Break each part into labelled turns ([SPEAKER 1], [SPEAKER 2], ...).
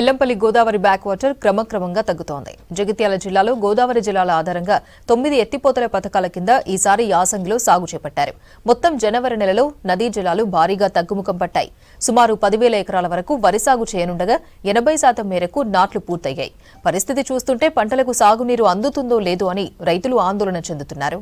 [SPEAKER 1] Yellampalli Godavari back water క్రమక్రమంగా తగ్గుతోంది. జగిత్యాల జిల్లాలో గోదావరి జిల్లాల ఆధారంగా 9 ఎత్తిపోతల పథకాల కింద ఈసారి యాసంగిలో సాగు చేపట్టారు. మొత్తం జనవరి నెలలో నదీ జలాలు భారీగా తగ్గుముఖం పట్టాయి. సుమారు 10,000 ఎకరాల వరకు వరి సాగు చేయనుండగా 80% మేరకు నాట్లు పూర్తయ్యాయి. పరిస్థితి చూస్తుంటే పంటలకు సాగునీరు అందుతుందో లేదో అని రైతులు ఆందోళన చెందుతున్నారు.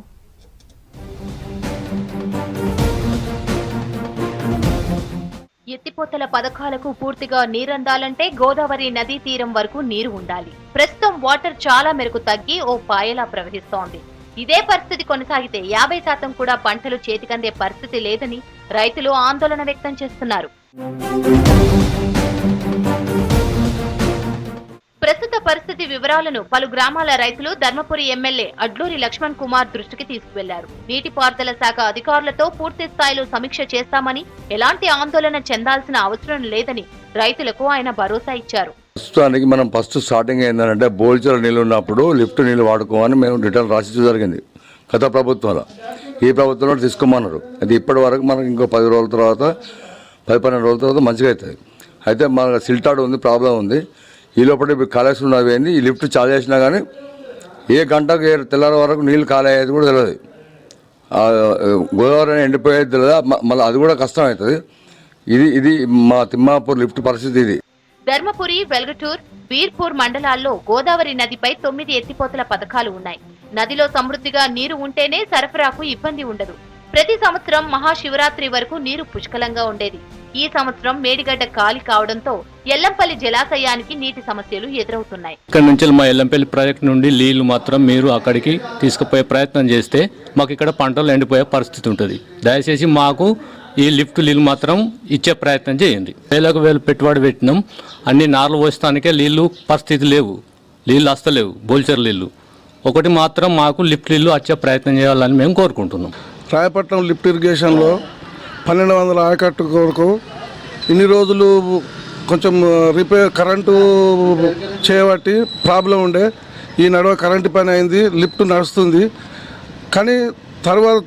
[SPEAKER 2] ఎత్తిపోతల పథకాలకు పూర్తిగా నీరందాలంటే గోదావరి నదీ తీరం వరకు నీరు ఉండాలి. ప్రస్తుతం వాటర్ చాలా మేరకు తగ్గి ఓ పాయలా ప్రవహిస్తోంది. ఇదే పరిస్థితి కొనసాగితే 50% కూడా పంటలు చేతికందే పరిస్థితి లేదని రైతులు ఆందోళన వ్యక్తం చేస్తున్నారు. ప్రస్తుత పరిస్థితి వివరాలను పలు గ్రామాల రైతులు ధర్మపురి ఎమ్మెల్యే అడ్లూరి లక్ష్మణ్ కుమార్ దృష్టికి తీసుకువెళ్లారు. నీటిపారుదల శాఖ అధికారులతో పూర్తి స్థాయిలో సమీక్ష చేస్తామని, ఎలాంటి ఆందోళన చెందాల్సిన అవసరం లేదని రైతులకు ఆయన భరోసా ఇచ్చారు.
[SPEAKER 3] ప్రస్తుతానికి మనం ఫస్ట్ స్టార్టింగ్ ఏంటంటే బోల్చల నీళ్ళు ఉన్నప్పుడు లిఫ్ట్ నీళ్ళు వాడుకోమని మేము రిటర్న్ రాసి జరిగింది గత ప్రభుత్వంలో. ఈ ప్రభుత్వంలో తీసుకోమన్నారు. అది ఇప్పటి వరకు మనకు ఇంకో 10 రోజుల తర్వాత 10-12 రోజుల తర్వాత మంచిగా అవుతుంది. అయితే మన సిల్టాడ్ ఉంది, ప్రాబ్లం ఉంది. ఈ లోపల కాలేసి ఉన్నవి ఏంది, ఈ లిఫ్ట్ చార్జ్ చేసినా కానీ ఏ గంటకు తెల్లారి వరకు నీళ్ళు ఖాళీ అయ్యేది కూడా తెలియదు. గోదావరి ఎండిపోయేది తెలియదు. మళ్ళీ అది కూడా కష్టం అవుతుంది. ఇది మా తిమ్మాపూర్ లిఫ్ట్ పరిస్థితి. ఇది
[SPEAKER 2] ధర్మపురి, వెల్గటూర్, బీర్పూర్ మండలాల్లో గోదావరి నదిపై 9 ఎత్తిపోతల పథకాలు ఉన్నాయి. నదిలో సమృద్ధిగా నీరు ఉంటేనే సరఫరాకు ఇబ్బంది ఉండదు. ప్రతి సంవత్సరం మహాశివరాత్రి వరకు నీరు పుష్కలంగా ఉండేది. ఈ సంవత్సరం మేడిగడ్డ ఖాళీ కావడంతో ఎల్లంపల్లి జలాశయానికి నీటి సమస్యలు ఎదురవుతున్నాయి.
[SPEAKER 4] ఇక్కడ నుంచి మా ఎల్లంపల్లి ప్రాజెక్టు నుండి నీళ్లు మాత్రం మీరు అక్కడికి తీసుకుపోయే ప్రయత్నం చేస్తే మాకు ఇక్కడ పంటలు ఎండిపోయే పరిస్థితి ఉంటుంది. దయచేసి మాకు ఈ లిఫ్ట్ నీళ్ళు మాత్రం ఇచ్చే ప్రయత్నం చేయండి. 1,000 పెట్టుబడి పెట్టినాం. అన్ని నార్లు పోస్తానికే నీళ్లు పరిస్థితి లేవు, నీళ్ళు వస్తలేవు, బోల్చర్ నీళ్ళు. ఒకటి మాత్రం మాకు లిఫ్ట్ నీళ్ళు వచ్చే ప్రయత్నం చేయాలని మేము కోరుకుంటున్నాం.
[SPEAKER 5] రాయపట్నం లిఫ్ట్ ఇరిగేషన్లో 1200 ఆయకట్టు కొరకు ఇన్ని రోజులు కొంచెం కరెంటు చేయబట్టి ప్రాబ్లం ఉండే. ఈ నడువ కరెంటు పని అయింది, లిఫ్ట్ నడుస్తుంది. కానీ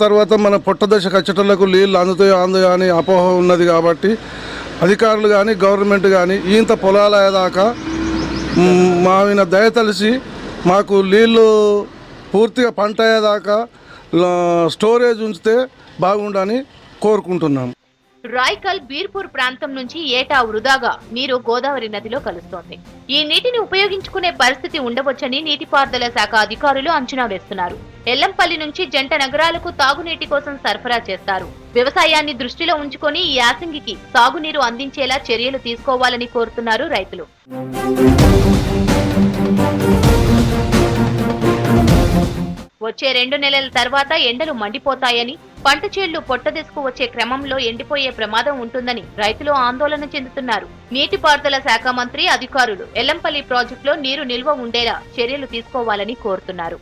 [SPEAKER 5] తర్వాత మన పొట్టదశకు వచ్చేటోళ్లకు నీళ్ళు అందుతాయో అని అపోహ ఉన్నది. కాబట్టి అధికారులు కానీ గవర్నమెంట్ కానీ ఇంత పొలాల దాకా మా దయ తలిసి మాకు నీళ్ళు పూర్తిగా పంట అయ్యేదాకా స్టోరేజ్ ఉంచితే బాగుండని కోరుకుంటున్నాం.
[SPEAKER 2] రాయ్కల్, బీర్పూర్ ప్రాంతం నుంచి ఏటా వృధాగా నీరు గోదావరి నదిలో కలుస్తోంది. ఈ నీటిని ఉపయోగించుకునే పరిస్థితి ఉండవచ్చని నీటిపారుదల శాఖ అధికారులు అంచనా వేస్తున్నారు. ఎల్లంపల్లి నుంచి జంట నగరాలకు తాగునీటి కోసం సరఫరా చేస్తారు. వ్యవసాయాన్ని దృష్టిలో ఉంచుకొని ఈ యాసంగికి సాగునీరు అందించేలా చర్యలు తీసుకోవాలని కోరుతున్నారు రైతులు. వచ్చే 2 నెలల తర్వాత ఎండలు మండిపోతాయని, పంట చేళ్లు పొట్టదెసుకు వచ్చే క్రమంలో ఎండిపోయే ప్రమాదం ఉంటుందని రైతులు ఆందోళన చెందుతున్నారు. నీటిపారుదల శాఖ మంత్రి, అధికారులు ఎల్లంపల్లి ప్రాజెక్టులో నీరు నిల్వ ఉండేలా చర్యలు తీసుకోవాలని కోరుతున్నారు.